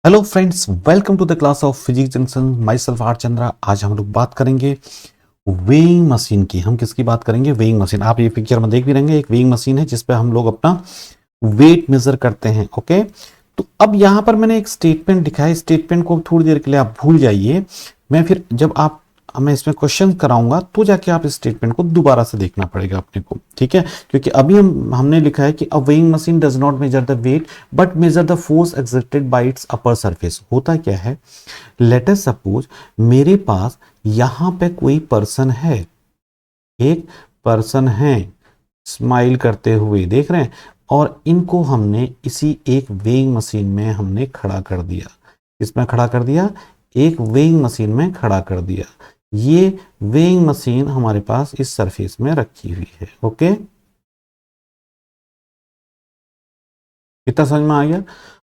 Hello friends, welcome to the class of physics junction. Myself R Chandra. आज हम लोग बात करेंगे वेइंग मशीन की। हम किसकी बात करेंगे? Weighing machine. आप ये पिक्चर में देख भी रहेंगे, एक वेइंग मशीन है जिसपे हम लोग अपना वेट मेजर करते हैं। ओके, तो अब यहां पर मैंने एक स्टेटमेंट लिखा है। स्टेटमेंट को थोड़ी देर के लिए आप भूल जाइए। मैं फिर जब आप मैं इसमें क्वेश्चन कराऊंगा तो जाके आप इस स्टेटमेंट को दोबारा से देखना पड़ेगा अपने को, ठीक है? क्योंकि अभी हमने लिखा है कि a weighing machine does not measure the weight but measure the force exerted by its upper surface. होता क्या है, लेट अस सपोज मेरे पास यहां पे कोई पर्सन है, एक पर्सन है, स्माइल करते हुए देख रहे हैं, और इनको हमने इसी एक वेइंग मशीन में हमने खड़ा कर दिया। इसमें खड़ा कर दिया, एक वेइंग मशीन में खड़ा कर दिया। ये वेइंग मशीन हमारे पास इस सरफेस में रखी हुई है। ओके, कितना समझ में आ गया?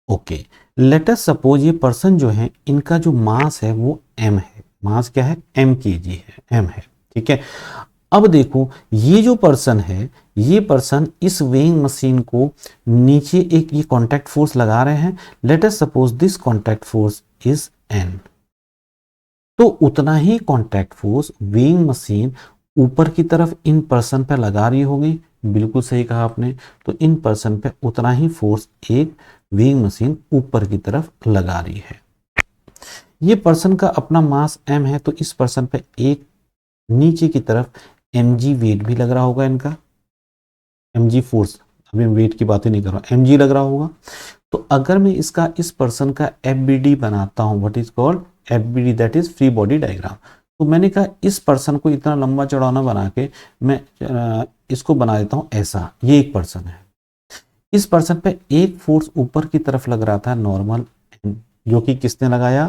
ओके, लेट अस सपोज ये पर्सन जो है, इनका जो मास है वो m है। मास क्या है? m kg है, m है, ठीक है? अब देखो, ये जो पर्सन है, ये पर्सन इस वेइंग मशीन को नीचे एक ये कांटेक्ट फोर्स लगा रहे हैं। Let us suppose this contact force is n। तो उतना ही कांटेक्ट फोर्स वेइंग मशीन ऊपर की तरफ इन पर्सन पे लगा रही होगी। बिल्कुल सही कहा आपने। तो इन पर्सन पे उतना ही फोर्स एक वेइंग मशीन ऊपर की तरफ लगा रही है। ये पर्सन का अपना मास m है, तो इस पर्सन पे एक नीचे की तरफ mg वेट भी लग रहा होगा। इनका mg फोर्स, अभी मैं वेट की बातें नहीं कर रहा, mg लग रहा होगा। तो अगर मैं इसका इस पर्सन का FBD बनाता हूं, what is called FBD, that is free body diagram. तो मैंने कहा इस पर्सन को इतना लंबा चौड़ाना बना के मैं इसको बना देता हूं ऐसा। ये एक पर्सन है, इस पर्सन पे एक फोर्स ऊपर की तरफ लग रहा था, नॉर्मल, जो कि किसने लगाया?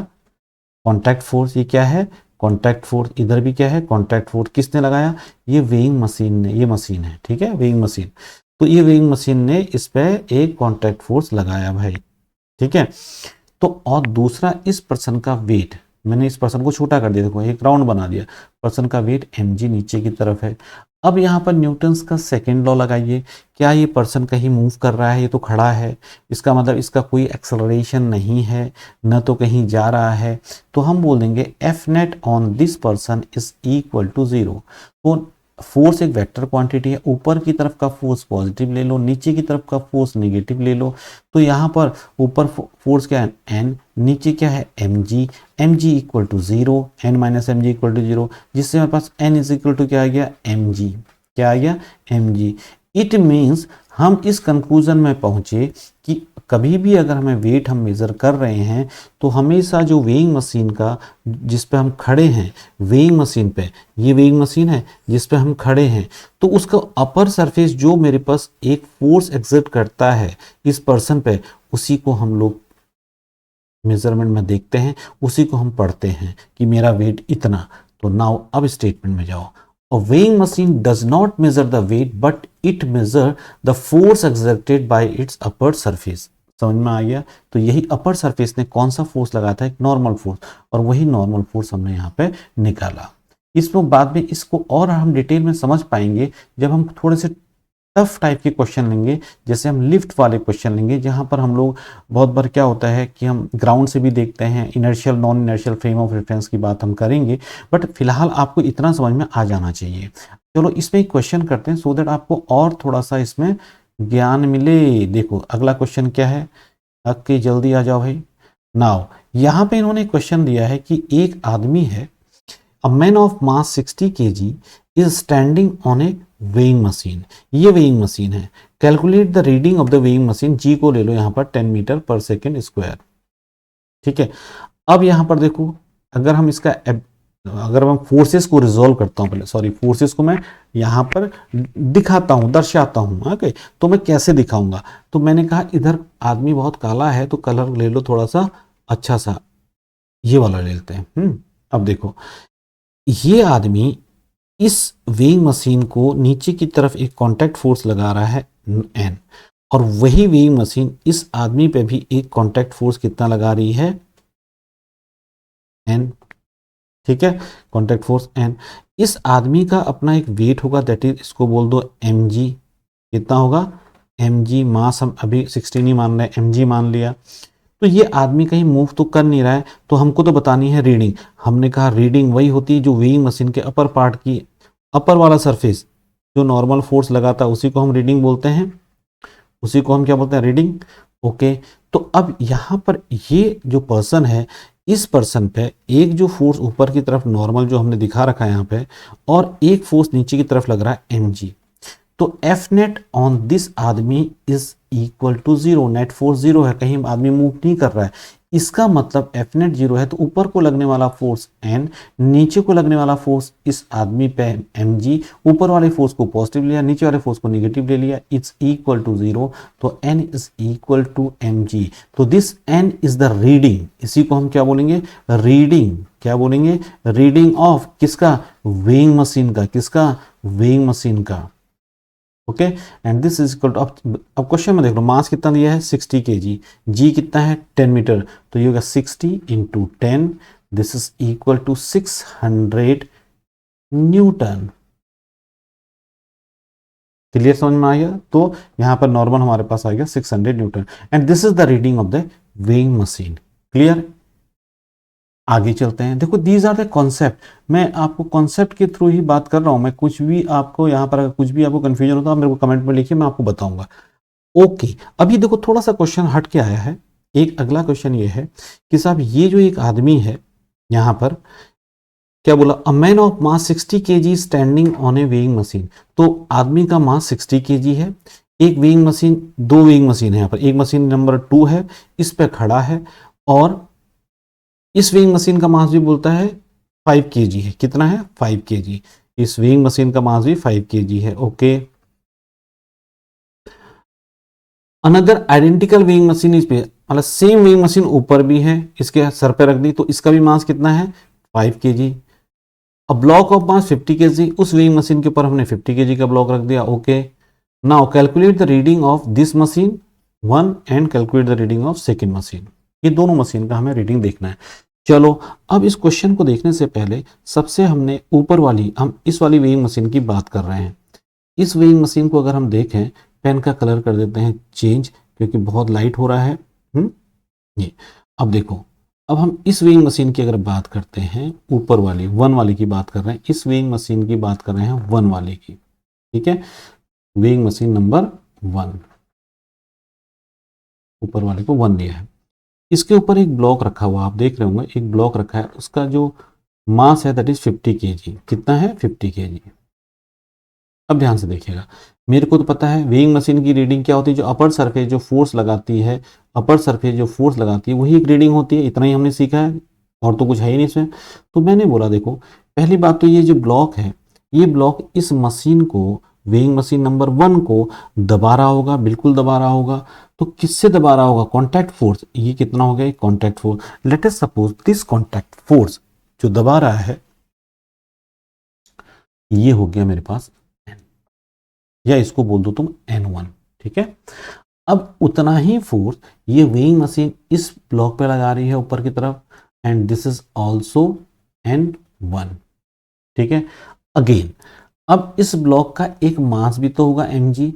Contact force. ये क्या है? Contact force. इधर भी क्या है? Contact force. किसने लगाया? ये वेइंग मशीन ने। ये मशीन है, ठीक है, वेइंग मशीन। तो ये वेइंग मशीन ने इस पे एक कॉन्टैक्ट फोर्स लगाया भाई, ठीक है? तो और दूसरा, इस पर्सन का वेट, मैंने इस पर्सन को छोटा कर दिया, देखो एक राउंड बना दिया। पर्सन का वेट mg नीचे की तरफ है। अब यहाँ पर न्यूटन्स का सेकेंड लॉ लगाइए। क्या ये पर्सन कहीं मूव कर रहा है? ये तो खड़ा है, इसका मतलब इसका कोई एक्सेलरेशन नहीं है, न तो कहीं जा रहा है। तो हम बोल देंगे F net on this person is equal to 0। तो फोर्स एक वेक्टर क्वांटिटी है, ऊपर की तरफ का फोर्स पॉजिटिव ले लो, नीचे की तरफ का फोर्स नेगेटिव ले लो। तो यहाँ पर ऊपर फोर्स क्या है? n, नीचे क्या है? mg, mg equal to 0, n minus m g equal to 0, जिससे हमारे पास n इज इक्वल टू क्या आ गया? mg। क्या आ गया? mg। इट मीन्स हम इस कंक्लूजन में पहुंचे कि कभी भी अगर हमें वेट हम मेजर कर रहे हैं तो हमेशा जो वेइंग मशीन का, जिस पे हम खड़े हैं, वेइंग मशीन पे, ये वेइंग मशीन है जिस पे हम खड़े हैं, तो उसका अपर सरफेस जो मेरे पास एक फोर्स एक्सर्ट करता है इस पर्सन पे, उसी को हम लोग मेजरमेंट में देखते हैं, उसी को हम पढ़ते हैं कि मेरा वेट इतना। तो नाउ अब स्टेटमेंट में जाओ। A weighing machine does not measure the weight but it measure the force exerted by its upper surface। समझ में आ गया? तो यही अपर सरफेस ने कौन सा फोर्स लगाया था? एक नॉर्मल फोर्स, और वही नॉर्मल फोर्स हमने यहाँ पे निकाला। इसमें बाद में इसको और हम डिटेल में समझ पाएंगे जब हम थोड़े से टफ टाइप के क्वेश्चन लेंगे, जैसे हम लिफ्ट वाले क्वेश्चन लेंगे, जहां पर हम लोग बहुत बार क्या होता है कि हम ग्राउंड से भी देखते हैं, inertial non inertial frame of reference की बात हम करेंगे। बट फिलहाल आपको इतना समझ में आ जाना चाहिए। चलो इसमें एक क्वेश्चन करते हैं, सो दैट आपको और थोड़ा सा इसमें ज्ञान मिले। देखो अगला क्वेश्चन क्या है, के जल्दी आ जाओ भाई। नाउ यहाँ पे इन्होंने क्वेश्चन दिया है कि एक आदमी है, A man of mass 60 kg is standing on a weighing machine। ये weighing machine है। Calculate the reading of the weighing machine। G को ले लो यहाँ पर 10 मीटर पर सेकेंड स्क्वायर, ठीक है? अब यहाँ पर देखो, अगर हम इसका अगर मैं फोर्सेस को रिजोल्व करता हूँ, पहले सॉरी, फोर्सेस को मैं यहाँ पर दिखाता हूँ, दर्शाता हूँ। ओके, तो मैं कैसे दिखाऊंगा? तो मैंने कहा इधर आदमी बहुत काला है, तो कलर ले लो थोड़ा सा अच्छा सा, ये वाला ले लेते हैं। अब देखो, ये आदमी इस वेइंग मशीन को नीचे की तरफ एक कांटेक्ट फोर्स लगा रहा है n, और वही वेइंग मशीन इस आदमी पे भी एक कांटेक्ट फोर्स कितना लगा रही है? n, ठीक है, कांटेक्ट फोर्स n। इस आदमी का अपना एक वेट होगा, दैट इज, इसको बोल दो mg। कितना होगा? mg। मास हम अभी 16 ही मान रहे हैं, mg मान लिया। तो तो ये आदमी कहीं मूव तो कर नहीं रहा है, तो हमको तो बतानी है रीडिंग। हमने कहा रीडिंग वही होती है जो वेइंग मशीन के अपर पार्ट की, अपर वाला सरफेस जो नॉर्मल फोर्स लगाता है उसी को हम रीडिंग बोलते हैं, उसी को हम क्या बोलते हैं, रीडिंग। ओके, तो अब यहाँ पर ये जो पर्सन है, इस पर्सन पे एक जो फोर्स ऊपर की तरफ नॉर्मल जो हमने दिखा रखा है यहाँ पे, और एक फोर्स नीचे की तरफ लग रहा है mg। तो एफ नेट ऑन दिस आदमी is equal to zero, net force zero है, कहीं आदमी मूव नहीं कर रहा है। इसका मतलब एफ नेट जीरो है, तो ऊपर को लगने वाला फोर्स n, नीचे को लगने वाला फोर्स इस आदमी पे mg, ऊपर वाले फोर्स को पॉजिटिव लिया, नीचे वाले फोर्स को निगेटिव ले लिया, इट्स इक्वल टू जीरो, तो n is equal to mg। तो this n is the reading, इसी को हम क्या बोलेंगे, रीडिंग। क्या बोलेंगे, रीडिंग ऑफ किसका, वेइंग मशीन का, किसका, वेइंग मशीन का। Okay, and this is equal to, अब क्वेश्चन में देख लो मास कितना दिया है 60 kg, जी कितना है 10 मीटर, तो ये होगा 60 into 10, this is equal to 600 newton. Clear, समझ में आ गया। तो यहां पर नॉर्मल हमारे पास आ गया 600 Newton, and this is the reading of the weighing machine. Clear, आगे चलते हैं। देखो दीज आर द कॉन्सेप्ट, मैं आपको कॉन्सेप्ट के थ्रू ही बात कर रहा हूं। मैं कुछ भी आपको यहाँ पर, अगर कुछ भी आपको कंफ्यूजन होता है आप मेरे को कमेंट में लिखिए, मैं आपको बताऊंगा। ओके, अभी देखो थोड़ा सा क्वेश्चन हट के आया है। एक अगला क्वेश्चन ये है कि साहब ये जो एक आदमी है यहाँ पर क्या बोला, a man of mass 60 kg standing on A weighing machine. तो आदमी का मास 60 kg है, एक वेइंग मशीन, दो वेइंग मशीन है यहाँ पर, एक मशीन नंबर 2 है, इस पे खड़ा है, और इस वेइंग मशीन का मास भी बोलता है 5 kg है। कितना है, 5 kg। इस वेइंग मशीन का मास भी 5 kg है। Okay, another identical weighing machine इस पे, मतलब सेम वेइंग मशीन ऊपर भी है, इसके सर पे रख दी, तो इसका भी मास कितना है 5 kg। A block of mass 50 kg, उस वेइंग मशीन के ऊपर हमने 50 kg का ब्लॉक रख दिया। Okay, now calculate the reading of this machine 1 and calculate the reading of second machine. ये दोनों मशीन का हमें रीडिंग देखना है। चलो, अब इस क्वेश्चन को देखने से पहले सबसे हमने ऊपर वाली, हम इस वाली वेइंग मशीन की बात कर रहे हैं। इस वेइंग मशीन को अगर हम देखें, पेन का कलर कर देते हैं चेंज, क्योंकि बहुत लाइट हो रहा है। ये अब देखो, अब हम इस वेइंग मशीन की अगर बात करते हैं, ऊपर वाली 1 वाली की बात कर रहे हैं, इस वेइंग मशीन की बात कर रहे हैं 1 वाले की। ठीक है, वेइंग मशीन नंबर 1, ऊपर वाले को 1 लिया है। इसके ऊपर एक ब्लॉक रखा हुआ, आप देख रहे होंगे एक ब्लॉक रखा है, उसका जो मास है दैट इज 50 kg। कितना है, 50 kg। अब ध्यान से देखिएगा, मेरे को तो पता है वेइंग मशीन की रीडिंग क्या होती है, जो अपर सरफेस जो फोर्स लगाती है, अपर सरफेस जो फोर्स लगाती है वही एक रीडिंग होती है। इतना ही हमने सीखा है, और तो कुछ है ही नहीं इसमें। तो मैंने बोला देखो, पहली बात तो ये जो ब्लॉक है, ये ब्लॉक इस मशीन को, वेइंग मशीन नंबर 1 को दबा रहा होगा, बिल्कुल दबा रहा होगा। तो किससे दबा रहा होगा, कॉन्टैक्ट फोर्स। ये कितना हो गया, contact force. Let us suppose this contact force जो दबा रहा है, ये हो गया मेरे पास N, या इसको बोल दो तुम N1। ठीक है, अब उतना ही फोर्स ये वेइंग मशीन इस ब्लॉक पे लगा रही है ऊपर की तरफ, and this is also N1। ठीक है, अगेन अब इस ब्लॉक का एक मास भी तो होगा mg।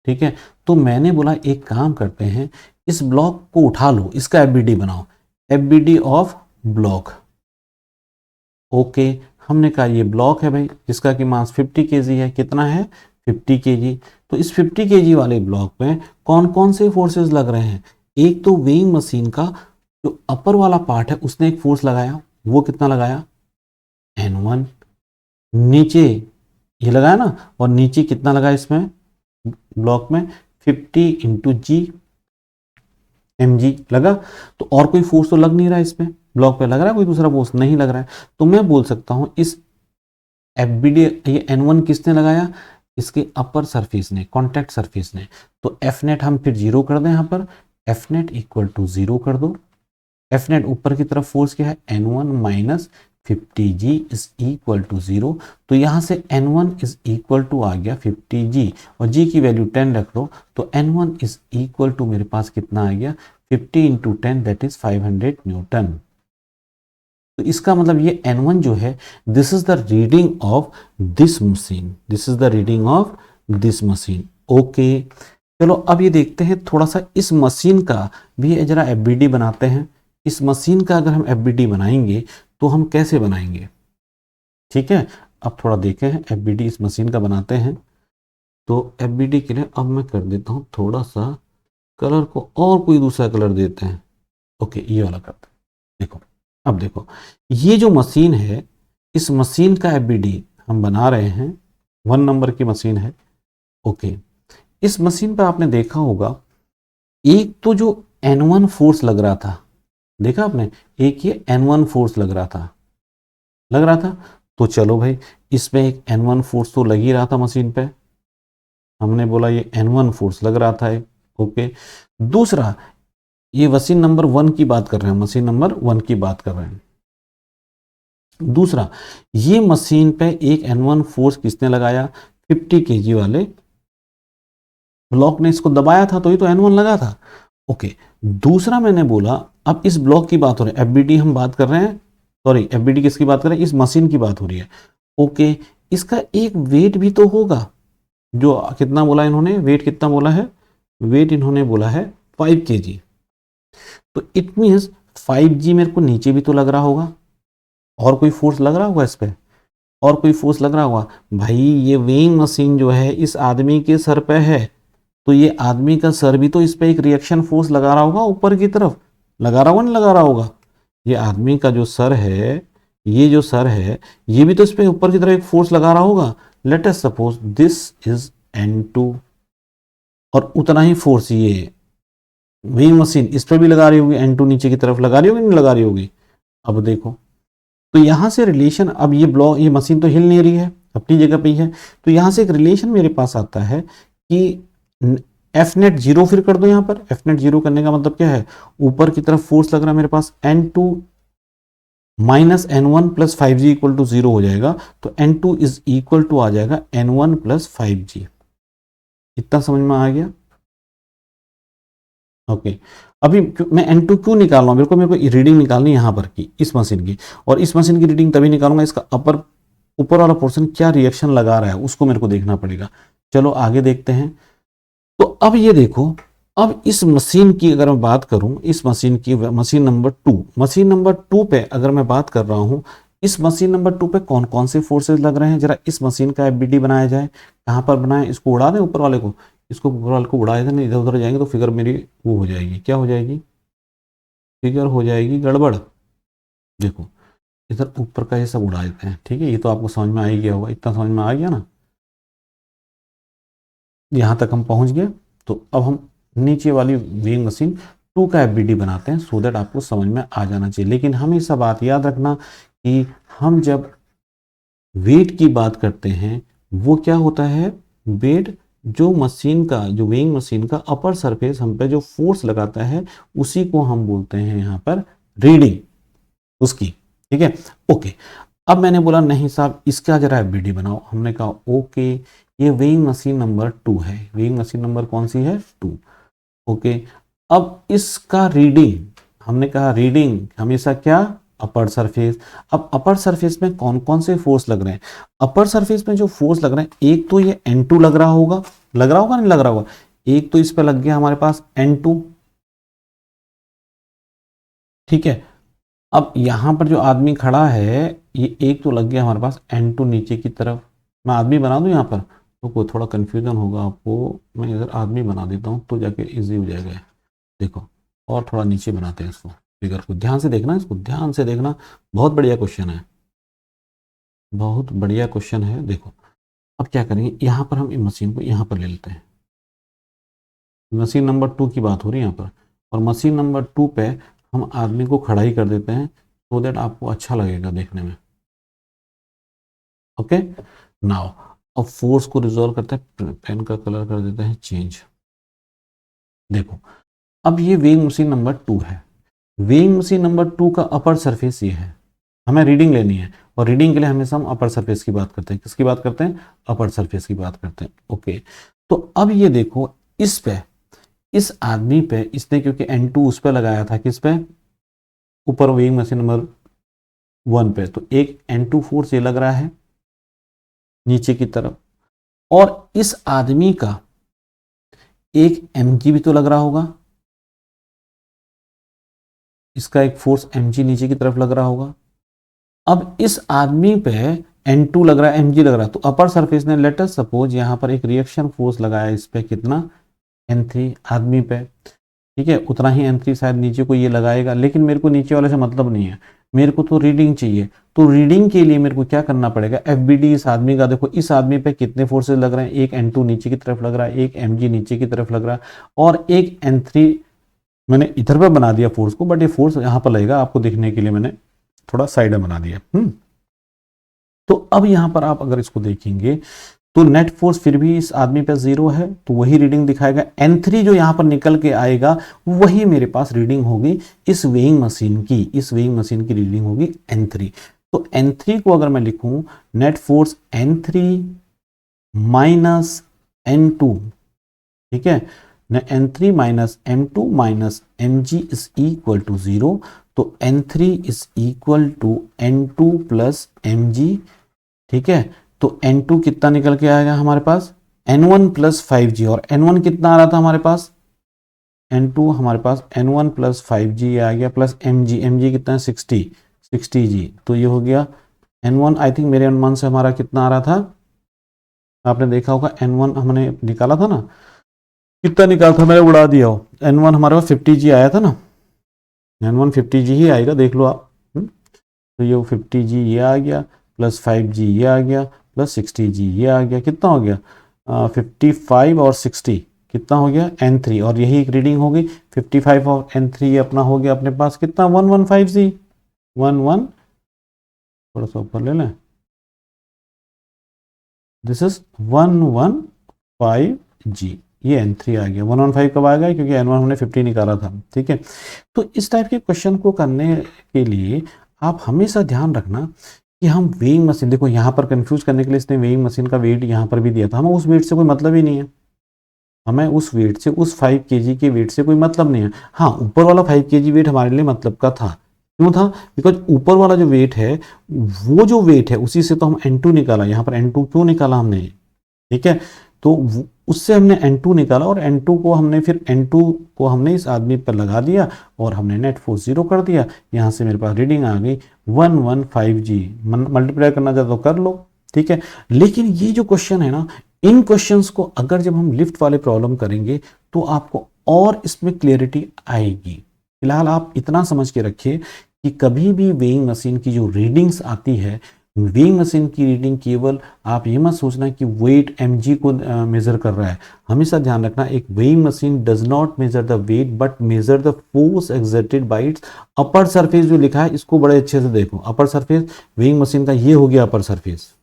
ठीक है, तो मैंने बोला एक काम करते हैं, इस ब्लॉक को उठा लो, इसका एफबीडी बनाओ, एफबीडी ऑफ ब्लॉक। ओके, हमने कहा ये ब्लॉक है भाई, जिसका कि मास 50 kg है। कितना है, 50 kg। तो इस 50 kg वाले ब्लॉक में कौन कौन से फोर्सेस लग रहे हैं, एक तो वेइंग मशीन का जो अपर वाला पार्ट है उसने एक फोर्स लगाया, वो कितना लगाया, N1। नीचे ये लगाया ना, और नीचे कितना लगा इसमें ब्लॉक में 50 इंटू जी mg लगा। तो और कोई फोर्स तो लग नहीं रहा है इसमें, ब्लॉक पे लग रहा है कोई दूसरा फोर्स, नहीं लग रहा है। तो मैं बोल सकता हूं इस एफबीडी, ये N1 किसने लगाया, इसके अपर सरफेस ने, कॉन्टैक्ट सरफेस ने। तो एफ नेट हम फिर 0 कर दें, यहां पर एफ नेट इक्वल टू 0 कर दो। एफ नेट ऊपर की तरफ फोर्स क्या है, N1 minus 50g is equal to 0। तो यहां से N1 इज इक्वल टू आ गया 50g, और g की वैल्यू 10 रख लो, तो N1 इज इक्वल टू मेरे पास कितना आ गया, 50 इंटू 10 दैट इज 500 न्यूटन। तो इसका मतलब ये N1 जो है, this is the reading of this machine, this is the reading of this machine. Okay, चलो अब ये देखते हैं थोड़ा सा इस मशीन का भी जरा एफबीडी बनाते हैं। इस मशीन का अगर हम एफबीडी बनाएंगे तो हम कैसे बनाएंगे, ठीक है। अब थोड़ा देखें एफबीडी इस मशीन का बनाते हैं। तो एफबीडी के लिए अब मैं कर देता हूँ थोड़ा सा कलर को और कोई दूसरा कलर देते हैं। ओके, ये वाला करते हैं। देखो, अब देखो ये जो मशीन है, इस मशीन का एफबीडी हम बना रहे हैं। 1 नंबर की मशीन है। ओके, इस मशीन पर आपने देखा होगा एक तो जो N1 फोर्स लग रहा था, देखा आपने, एक ये N1 फोर्स लग रहा था। तो चलो भाई, इसमें एक N1 फोर्स तो लग ही रहा था मशीन पे, हमने बोला ये N1 फोर्स लग रहा था एक। ओके, दूसरा ये मशीन नंबर 1 की बात कर रहे हैं, मशीन नंबर 1 की बात कर रहे हैं। दूसरा, ये मशीन पे एक N1 फोर्स किसने लगाया, 50 kg वाले ब्लॉक ने इसको दबाया था, तो ये तो N1 लगा था। ओके, दूसरा मैंने बोला अब इस ब्लॉक की बात हो रही है, एफबीडी हम बात कर रहे हैं, सॉरी एफबीडी किसकी बात कर रहे हैं, इस मशीन की बात हो रही है। ओके, इसका एक वेट भी तो होगा, जो कितना बोला इन्होंने, वेट कितना बोला है, वेट इन्होंने बोला है 5 kg। तो इट मीन्स 5G मेरे को नीचे भी तो लग रहा होगा, और कोई फोर्स लग रहा होगा इस पे, और कोई फोर्स लग रहा होगा। भाई ये वेइंग मशीन जो है इस आदमी के सर पे है, तो ये आदमी का सर भी तो इस पे एक रिएक्शन फोर्स लगा रहा होगा, ऊपर की तरफ लगा रहा होगा, नहीं लगा रहा होगा। ये आदमी का जो सर है, ये जो सर है, ये भी तो इस पे ऊपर की तरफ एक फोर्स लगा रहा होगा। Let us suppose this is N2, और उतना ही फोर्स ये वेइंग मशीन इस पर भी लगा रही होगी, N2 नीचे की तरफ लगा रही होगी, नहीं लगा रही होगी। अब देखो, तो यहां से रिलेशन, अब ये ब्लॉक, ये मशीन तो हिल नहीं रही है, अपनी जगह पे ही है, तो यहां से एक रिलेशन मेरे पास आता है कि एफ नेट जीरो फिर कर दो। यहां पर एफ नेट जीरो करने का मतलब क्या है, ऊपर की तरफ फोर्स लग रहा है मेरे पास N2 minus N1 plus 5G equal to 0 हो जाएगा। तो N2 इज इक्वल टू आ जाएगा N1 प्लस 5G। इतना समझ में आ गया। ओके, अभी मैं N2 क्यों निकाल रहा हूं, मेरे को रीडिंग निकालनी यहां पर की, इस मशीन की, और इस मशीन की रीडिंग तभी निकालूंगा इसका ऊपर वाला पोर्शन क्या रिएक्शन लगा रहा है उसको मेरे को देखना पड़ेगा। चलो आगे देखते हैं। तो अब ये देखो, अब इस मशीन की अगर मैं बात करूं, इस मशीन की मशीन नंबर 2 पे अगर मैं बात कर रहा हूं, इस मशीन नंबर 2 पे कौन कौन से फोर्सेस लग रहे हैं, जरा इस मशीन का एफबीडी बनाया जाए। कहां पर बनाए, इसको उड़ा दें ऊपर वाले को, इसको ऊपर वाले को उड़ाए दें, नहीं इधर उधर जाएंगे तो फिगर मेरी वो हो जाएगी, क्या हो जाएगी, फिगर हो जाएगी गड़बड़। देखो, इधर ऊपर का ये सब उड़ा देते हैं, ठीक है, ये तो आपको समझ में आ ही गया होगा, इतना समझ में आ गया ना, यहां तक हम पहुंच गए। तो अब हम नीचे वाली वेइंग मशीन 2 का एफबीडी बनाते हैं, सो दैट आपको समझ में आ जाना चाहिए। लेकिन हमेशा बात याद रखना कि हम जब वेट की बात करते हैं, वो क्या होता है, वेट जो मशीन का, जो वेइंग मशीन का अपर सरफेस हम पे जो फोर्स लगाता है, उसी को हम बोलते हैं यहाँ पर रीडिंग उसकी, ठीक है। ओके, अब मैंने बोला नहीं साहब इसका जरा एफबीडी बनाओ, हमने कहा ओके, ये वेइंग मशीन नंबर 2 है, वेइंग मशीन नंबर कौन सी है, 2। ओके, अब इसका रीडिंग, हमने कहा रीडिंग हमेशा क्या, अपर सरफेस। अब अपर सरफेस में कौन कौन से फोर्स लग रहे हैं, अपर सरफेस में जो फोर्स लग रहे हैं, एक तो ये N2 लग रहा होगा, नहीं लग रहा होगा, एक तो इस पे लग गया हमारे पास N2, ठीक है। अब यहां पर जो आदमी खड़ा है, ये एक तो लग गया हमारे पास N2 नीचे की तरफ, मैं आदमी बना दूं यहां पर, तो कोई थोड़ा कंफ्यूजन होगा आपको, मैं इधर आदमी बना देता हूं तो जाके इजी हो जाएगा। देखो, और थोड़ा नीचे बनाते हैं इसको, फिगर को ध्यान से देखना, इसको ध्यान से देखना, बहुत बढ़िया क्वेश्चन है, बहुत बढ़िया क्वेश्चन है। देखो, अब क्या करेंगे, यहाँ पर हम इस मशीन को यहाँ पर ले लेते हैं, मशीन नंबर 2 की बात हो रही है यहाँ पर, और मशीन नंबर 2 पे हम आदमी को खड़ा ही कर देते हैं, सो देट आपको अच्छा लगेगा देखने में। ओके, नाउ अब फोर्स को रिजॉल्व करते हैं, पेन का कलर कर देते हैं चेंज। देखो, अब ये वेइंग मशीन नंबर 2 है, वेइंग मशीन नंबर 2 का अपर सरफेस ये है, हमें रीडिंग लेनी है, और रीडिंग के लिए हमेशा हम अपर सरफेस की बात करते हैं, किसकी बात करते हैं, अपर सरफेस की बात करते हैं। ओके, तो अब ये देखो, इस पे, इस आदमी पे इसने क्योंकि N2 उस पे लगाया था, किस पे, ऊपर वेइंग मशीन नंबर 1 पे, तो एक N2 फोर्स ये लग रहा है नीचे की तरफ, और इस आदमी का एक mg भी तो लग रहा होगा, इसका एक फोर्स mg नीचे की तरफ लग रहा होगा। अब इस आदमी पे N2 लग रहा है, mg लग रहा है, तो अपर सरफेस ने लेट अस सपोज यहां पर एक रिएक्शन फोर्स लगाया इस पे, कितना, N3 आदमी पे, ठीक है, उतना ही N3 शायद नीचे को ये लगाएगा, लेकिन मेरे को नीचे वाले से मतलब नहीं है, मेरे को तो रीडिंग चाहिए। तो रीडिंग के लिए मेरे को क्या करना पड़ेगा, FBD इस आदमी का, देखो इस आदमी पे कितने फोर्सेस लग रहे हैं, एक N2 नीचे की तरफ लग रहा है, एक mg नीचे की तरफ लग रहा है, और एक N3 मैंने इधर पे बना दिया फोर्स को, बट ये फोर्स यहाँ पर लगेगा, आपको देखने के लिए मैंने थोड़ा साइड में बना दिया। तो अब यहाँ पर आप अगर इसको देखेंगे तो नेट फोर्स फिर भी इस आदमी पे 0 है, तो वही रीडिंग दिखाएगा। N3 जो यहाँ पर निकल के आएगा वही मेरे पास रीडिंग होगी इस वेइंग मशीन की, इस वेइंग मशीन की रीडिंग होगी N3। तो N3 को अगर मैं लिखूं, net force N3 minus N2, ठीक है, N3 minus M2 minus mg is equal to 0, तो N3 is equal to N2 plus mg, ठीक है। तो N2 कितना निकल के आएगा हमारे पास, N1 प्लस 5g, और N1 कितना आ रहा था हमारे पास, N2 हमारे पास N1 प्लस 5g आ गया, प्लस mg कितना है 60g, तो ये हो गया N1, आई थिंक मेरे अनुमान से हमारा कितना आ रहा था, आपने देखा होगा N1 हमने निकाला था ना, कितना निकाला था, मैंने उड़ा दिया हो, N1 हमारे पास 50g आया था ना, N1 50g ही आएगा, देख लो आप। तो ये 50g ये आ गया, प्लस 5g ये आ गया, प्लस 60g ये आ गया, कितना हो गया 55 और 60 कितना हो गया N3, और यही एक रीडिंग होगी 55 और N3, ये अपना हो गया अपने पास कितना 115g, 11, थोड़ा सा ऊपर ले लें, दिस इज 115g, ये N3 आ गया। 115 कब आ गया, क्योंकि N1 हमने 50 निकाला था, ठीक है। तो इस टाइप के क्वेश्चन को करने के लिए आप हमेशा ध्यान रखना कि हम वेइंग मशीन, देखो यहाँ पर कंफ्यूज करने के लिए इसने वेइंग मशीन का वेट यहाँ पर भी दिया था, हमें उस वेट से कोई मतलब ही नहीं है, हमें उस वेट से, उस 5 kg के वेट से कोई मतलब नहीं है। हाँ, ऊपर वाला 5 kg वेट हमारे लिए मतलब का था, क्यों था, बिकॉज ऊपर वाला जो वेट है, वो जो वेट है उसी से तो हम N2 निकाला, यहाँ पर N2 क्यों निकाला हमने, ठीक है, तो उससे हमने N2 निकाला, और N2 को हमने फिर N2 को हमने इस आदमी पर लगा दिया, और हमने नेट फोर्स 0 कर दिया। यहाँ से मेरे पास रीडिंग आ गई 115g, मल्टीप्लाई करना चाहते तो कर लो, ठीक है। लेकिन ये जो क्वेश्चन है ना, इन क्वेश्चंस को अगर जब हम लिफ्ट वाले प्रॉब्लम करेंगे तो आपको और इसमें क्लियरिटी आएगी। फिलहाल आप इतना समझ के रखिए कि कभी भी वेइंग मशीन की जो रीडिंग्स आती है, वेइंग मशीन की रीडिंग केवल आप ये मत सोचना कि वेट mg को मेजर कर रहा है, हमेशा ध्यान रखना एक weighing machine does not measure the weight but measure the force exerted by its upper surface. जो लिखा है इसको बड़े अच्छे से देखो, अपर सरफेस वेइंग मशीन का ये हो गया अपर सरफेस,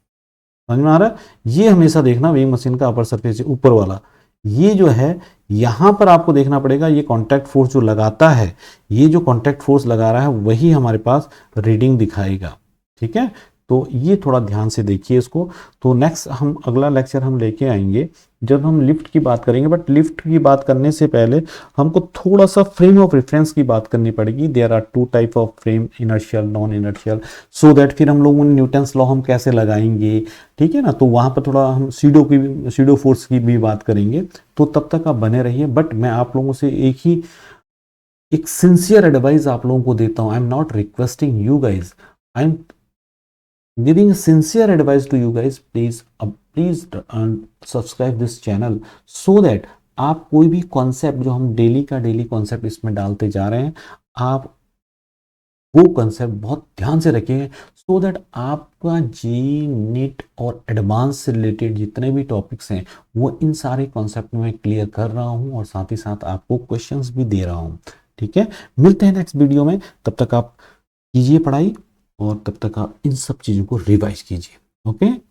समझ में आ रहा है, ये हमेशा देखना वेइंग मशीन का अपर सरफेस ऊपर वाला, ये जो है यहां पर आपको देखना पड़ेगा, ये कांटेक्ट फोर्स जो लगाता है, ये जो कांटेक्ट फोर्स लगा रहा है वही हमारे पास रीडिंग दिखाएगा, ठीक है। तो ये थोड़ा ध्यान से देखिए इसको। तो नेक्स्ट हम अगला लेक्चर हम लेके आएंगे जब हम लिफ्ट की बात करेंगे, बट लिफ्ट की बात करने से पहले हमको थोड़ा सा फ्रेम ऑफ रेफरेंस की बात करनी पड़ेगी। There are 2 type of frame, inertial, non inertial, so that फिर हम लोग न्यूटन्स लॉ हम कैसे लगाएंगे, ठीक है ना। तो वहां पर थोड़ा हम सीडो फोर्स की भी बात करेंगे, तो तब तक आप बने रहिए। बट मैं आप लोगों से एक सिंसियर एडवाइस आप लोगों को देता हूं, I am not requesting you guys, I am giving sincere advice to you guys, please subscribe this channel so that आप कोई भी कॉन्सेप्ट जो हम डेली का डेली कॉन्सेप्ट इसमें डालते जा रहे हैं, आप वो कॉन्सेप्ट बहुत ध्यान से रखेंगे, सो दैट आपका जी नीट और एडवांस से रिलेटेड जितने भी टॉपिक्स हैं वो इन सारे कॉन्सेप्ट में क्लियर कर रहा हूं, और साथ ही साथ आपको क्वेश्चंस भी दे रहा हूं, ठीक है। मिलते हैं नेक्स्ट वीडियो में, तब तक आप कीजिए पढ़ाई, और तब तक आप इन सब चीज़ों को रिवाइज कीजिए। ओके।